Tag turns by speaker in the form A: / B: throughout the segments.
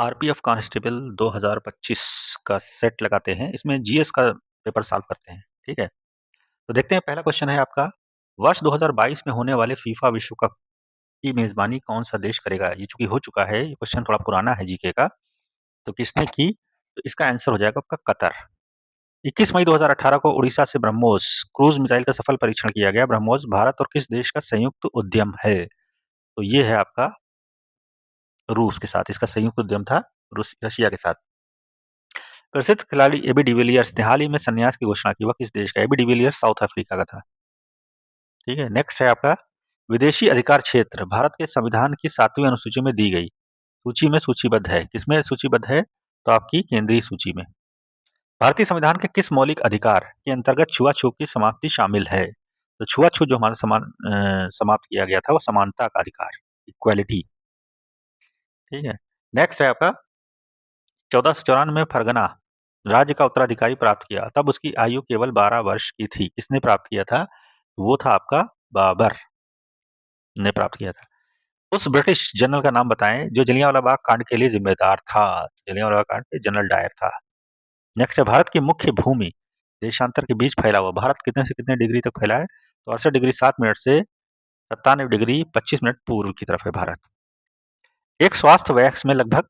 A: RPF constable 2025 का set लगाते हैं। इसमें जीएस का पेपर सॉल्व करते हैं, ठीक है? तो देखते हैं, पहला क्वेश्चन है आपका, वर्ष 2022 में होने वाले फीफा विश्व कप की मेज़बानी कौन-सा देश करेगा? ये चूँकि हो चुका है, ये क्वेश्चन थोड़ा पुराना है जीके का, तो किसने की? तो इसका आंसर हो जाएगा आपका कतर। 21 मई 2018 को उड़ीसा से ब्रह्मोस क्रूज़ मिसाइल का सफल परीक्षण किया गया। ब्रह्मोस भारत और किस देश का संयुक्त उद्यम है? तो ये है आपका रूस के साथ, इसका संयुक्त उद्यम था रशिया के साथ। प्रसिद्ध खिलाड़ी एबी डिविलियर्स ने हाल ही में संन्यास की घोषणा की, वह किस देश का? एबी डिविलियर्स साउथ अफ्रीका का था, ठीक है? नेक्स्ट है आपका, विदेशी अधिकार क्षेत्र भारत के संविधान की 7वीं अनुसूची में दी गई सूची में सूचीबद्ध है। किसमें सूचीबद्ध है? तो आपकी केंद्रीय सूची में। भारतीय संविधान के किस मौलिक अधिकार के अंतर्गत छुआछूत की समाप्ति शामिल है? तो छुआछूत जो हमारा समाप्त किया गया था, वो समानता का अधिकार, इक्वालिटी, ठीक है? नेक्स्ट है आपका, 1494 में फरगना राज्य का उत्तराधिकारी प्राप्त किया, तब उसकी आयु केवल 12 वर्ष की थी। किसने प्राप्त किया था? वो था आपका बाबर ने प्राप्त किया था। उस ब्रिटिश जनरल का नाम बताएं जो जलियांवाला बाग कांड के लिए जिम्मेदार था। जलियांवाला बाग कांड पे जनरल डायर था। नेक्स्ट है, भारत की मुख्य भूमि देशांतर के बीच फैला हुआ, भारत कितने से कितने डिग्री तक फैला है? तो 68 डिग्री 7 मिनट से 97 डिग्री 25 मिनट पूर्व की तरफ है भारत। एक स्वास्थ्य वयस्क में लगभग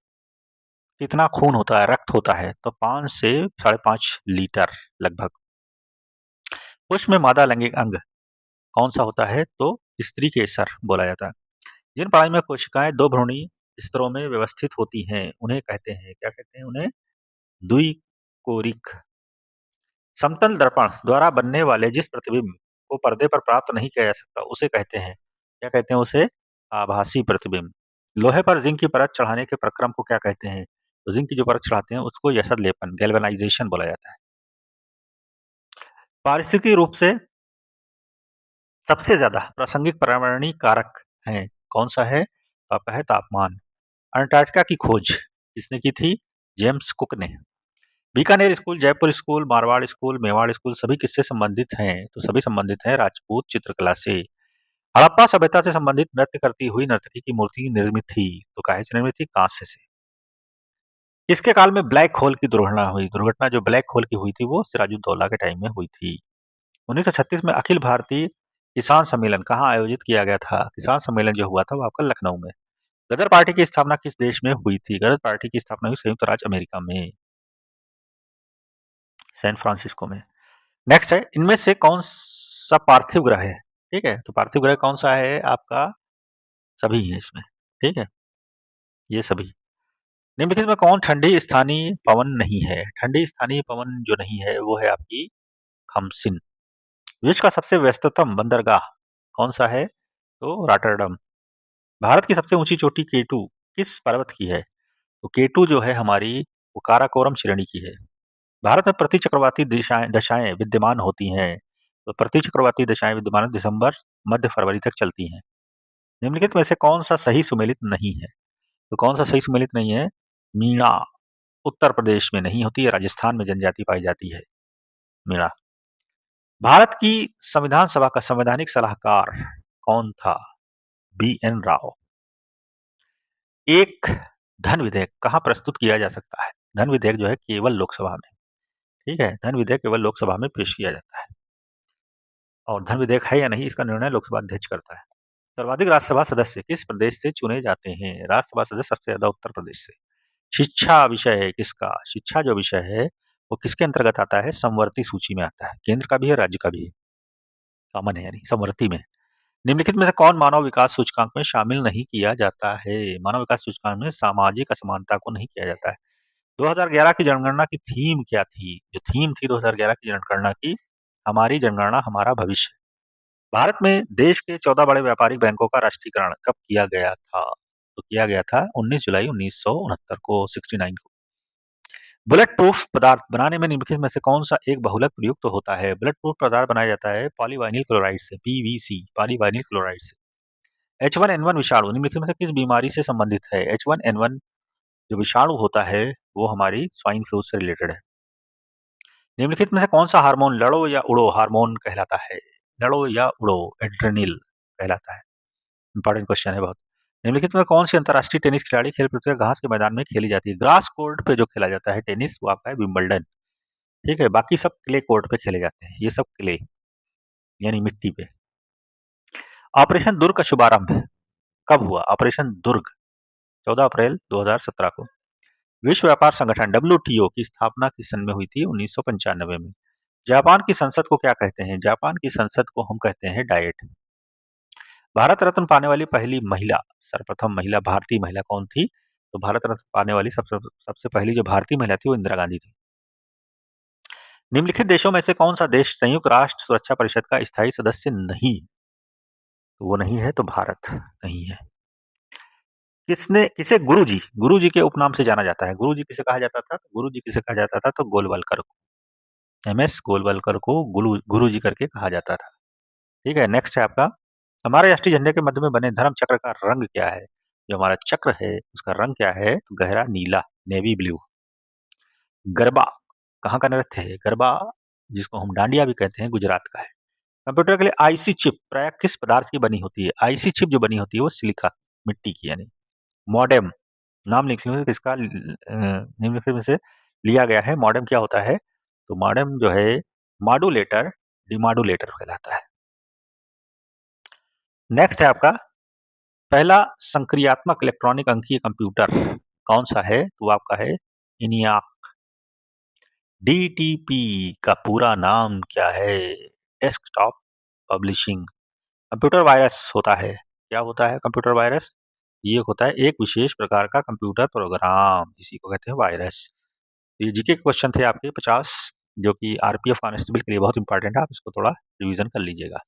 A: कितना खून होता है, रक्त होता है? तो 5 से 5.5 लीटर लगभग। पुरुष में मादा लैंगिक अंग कौन सा होता है? तो स्त्री केसर बोला जाता है। जिन प्राणी में कोशिकाएं दो भ्रूणी स्तरों में व्यवस्थित होती हैं, उन्हें कहते हैं, क्या कहते हैं उन्हें? द्विकोरिक। समतल दर्पण द्वारा बनने वाले जिस प्रतिबिंब को पर्दे पर प्राप्त नहीं किया जा सकता, उसे कहते हैं, क्या कहते हैं उसे? आभासी प्रतिबिंब। लोहे पर जिंक की परत चढ़ाने के प्रक्रम को क्या कहते हैं? तो जिंक की जो परत चढ़ाते हैं उसको यशद लेपन, गैल्वेनाइजेशन बोला जाता है। पारिस्थितिक रूप से सबसे ज्यादा प्रासंगिक पर्यावरणीय कारक है, कौन सा है? तो आपका है तापमान। अंटार्कटिका की खोज किसने की थी? जेम्स कुक ने। Bikaner school, Jaipur school, Marwar school, Mewar school सभी किससे संबंधित हैं? तो सभी संबंधित हैं राजपूत चित्रकला से। हड़प्पा सभ्यता से संबंधित नृत्य करती हुई नर्तकी की मूर्ति निर्मित थी, तो काहे से निर्मित थी? कांस्य से। किसके काल में ब्लैक होल की दुर्घटना हुई? दुर्घटना जो ब्लैक होल की हुई थी वो सिराजुद्दौला के टाइम में हुई थी। 1936 में अखिल भारतीय किसान सम्मेलन कहाँ आयोजित किया गया था? किसान सम्मेलन जो हुआ था वो आपका लखनऊ में। गदर पार्टी की स्थापना किस देश में हुई थी? गदर पार्टी की स्थापना हुई संयुक्त राज्य अमेरिका में, सैन फ्रांसिस्को में। नेक्स्ट है, इनमें से कौन सा पार्थिव ग्रह है? ठीक है, तो पार्थिव ग्रह कौन सा है आपका? सभी है इसमें, ठीक है, ये सभी। निम्नलिखित में कौन ठंडी स्थानीय पवन नहीं है? ठंडी स्थानीय पवन जो नहीं है वो है आपकी खमसिन। विश्व का सबसे व्यस्ततम बंदरगाह कौन सा है? तो रॉटरडम। भारत की सबसे ऊंची चोटी केटू किस पर्वत की है? तो केटू जो है हमारी वो काराकोरम श्रेणी की है। भारत में प्रति चक्रवाती दशाएं विद्यमान होती हैं, तो प्रति चक्रवाती दशाएं विद्यमान दिसंबर मध्य फरवरी तक चलती हैं। निम्नलिखित में से कौन सा सही सुमेलित नहीं है? तो कौन सा सही सुमेलित नहीं है? मीणा उत्तर प्रदेश में नहीं होती है, राजस्थान में जनजाति पाई जाती है मीणा। भारत की संविधान सभा का संवैधानिक सलाहकार कौन था? बी.एन. राव। एक धन विधेयक कहाँ प्रस्तुत किया जा सकता है? धन विधेयक जो है केवल लोकसभा में, ठीक है, धन विधेयक केवल लोकसभा में पेश किया जाता है, और धन विधेयक है या नहीं इसका निर्णय लोकसभा अध्यक्ष करता है। सर्वाधिक राज्यसभा सदस्य किस प्रदेश से चुने जाते हैं? राज्यसभा सदस्य सबसे ज्यादा उत्तर प्रदेश से। शिक्षा विषय है किसका? शिक्षा जो विषय है वो किसके अंतर्गत आता है? समवर्ती सूची में आता है, केंद्र का भी है राज्य का भी है, कॉमन है यानी समवर्ती में। निम्नलिखित में से कौन मानव विकास सूचकांक में शामिल नहीं किया जाता है? मानव विकास सूचकांक में सामाजिक असमानता को नहीं किया जाता है। 2011 की जनगणना की थीम क्या थी? जो थीम थी 2011 की जनगणना की, हमारी जनगणना हमारा भविष्य। भारत में देश के 14 बड़े व्यापारिक बैंकों का राष्ट्रीयकरण कब किया गया था? तो किया गया था 19 जुलाई 1969 को, 69 को। बुलेट प्रूफ पदार्थ बनाने में निम्नलिखित में से कौन सा एक बहुलक प्रयुक्त होता है? बुलेट प्रूफ पदार्थ बनाया जाता है पॉलीवाइनिल क्लोराइड से, पीवीसी, पॉलीवाइनिल क्लोराइड से। H1N1 विषाणु निम्नलिखित में से किस बीमारी से संबंधित है? H1N1 जो विषाणु होता है वो हमारी स्वाइन फ्लू से रिलेटेड है। निम्नलिखित में से कौन सा हार्मोन लड़ो या उड़ो हार्मोन कहलाता है? लड़ो या उड़ो एड्रेनिल कहलाता है। इंपॉर्टेंट क्वेश्चन है बहुत। निम्नलिखित में कौन सी अंतर्राष्ट्रीय टेनिस खिलाड़ी खेल प्रतियोगिता घास के मैदान में खेली जाती है? ग्रास कोर्ट पे जो खेला जाता है टेनिस वो आपका है विंबलडन, ठीक है। बाकी सब क्ले कोर्ट पे खेले जाते हैं, ये सब क्ले यानी मिट्टी पे। ऑपरेशन दुर्ग का शुभारंभ कब हुआ? ऑपरेशन दुर्ग 14 अप्रैल 2017 को। विश्व व्यापार संगठन WTO की स्थापना किस सन में हुई थी? 1995 में। जापान की संसद को क्या कहते हैं? जापान की संसद को हम कहते हैं डायट। भारत रत्न पाने वाली पहली महिला, सर्वप्रथम महिला भारतीय महिला कौन थी? तो भारत रत्न पाने वाली सबसे पहली जो भारतीय महिला थी वो इंदिरा गांधी थी। निम्नलिखित देशों में से कौन सा देश संयुक्त राष्ट्र सुरक्षा परिषद का स्थायी सदस्य नहीं? तो वो नहीं है, तो भारत नहीं है। किसे गुरुजी के उपनाम से जाना जाता है? गुरुजी किसे कहा जाता था? गुरुजी किसे कहा जाता था? तो गोलवलकर को, MS गोलवलकर को गुरुजी करके कहा जाता था। ठीक है, नेक्स्ट है आपका, हमारे राष्ट्रीय झंडे के मध्य में बने धर्म चक्र का रंग क्या है? जो हमारा चक्र है उसका रंग क्या है? तो गहरा नीला, नेवी ब्लू। गरबा कहाँ का नृत्य है? गरबा जिसको हम डांडिया भी कहते हैं, गुजरात का है। कंप्यूटर के लिए आईसी चिप प्राय किस पदार्थ की बनी होती है? आईसी चिप जो बनी होती है वो सिलिका, मिट्टी की यानी। मॉडेम नाम लिख लो किसका निम्नलिखित में से लिया गया है। मॉडेम क्या होता है? तो मॉडेम जो है मॉडुलेटर, डिमॉडुलेटर कहलाता है। नेक्स्ट है आपका, पहला संक्रियात्मक इलेक्ट्रॉनिक अंकीय कंप्यूटर कौन सा है? तो आपका है इनियाक। DTP का पूरा नाम क्या है? Desktop publishing. कंप्यूटर वायरस होता है, क्या होता है कंप्यूटर वायरस? ये होता है एक विशेष प्रकार का कंप्यूटर प्रोग्राम, इसी को कहते हैं वायरस। ये जीके के क्वेश्चन थे आपके 50, जो कि RPF कांस्टेबल के लिए बहुत इंपॉर्टेंट है, आप इसको थोड़ा रिवीजन कर लीजिएगा।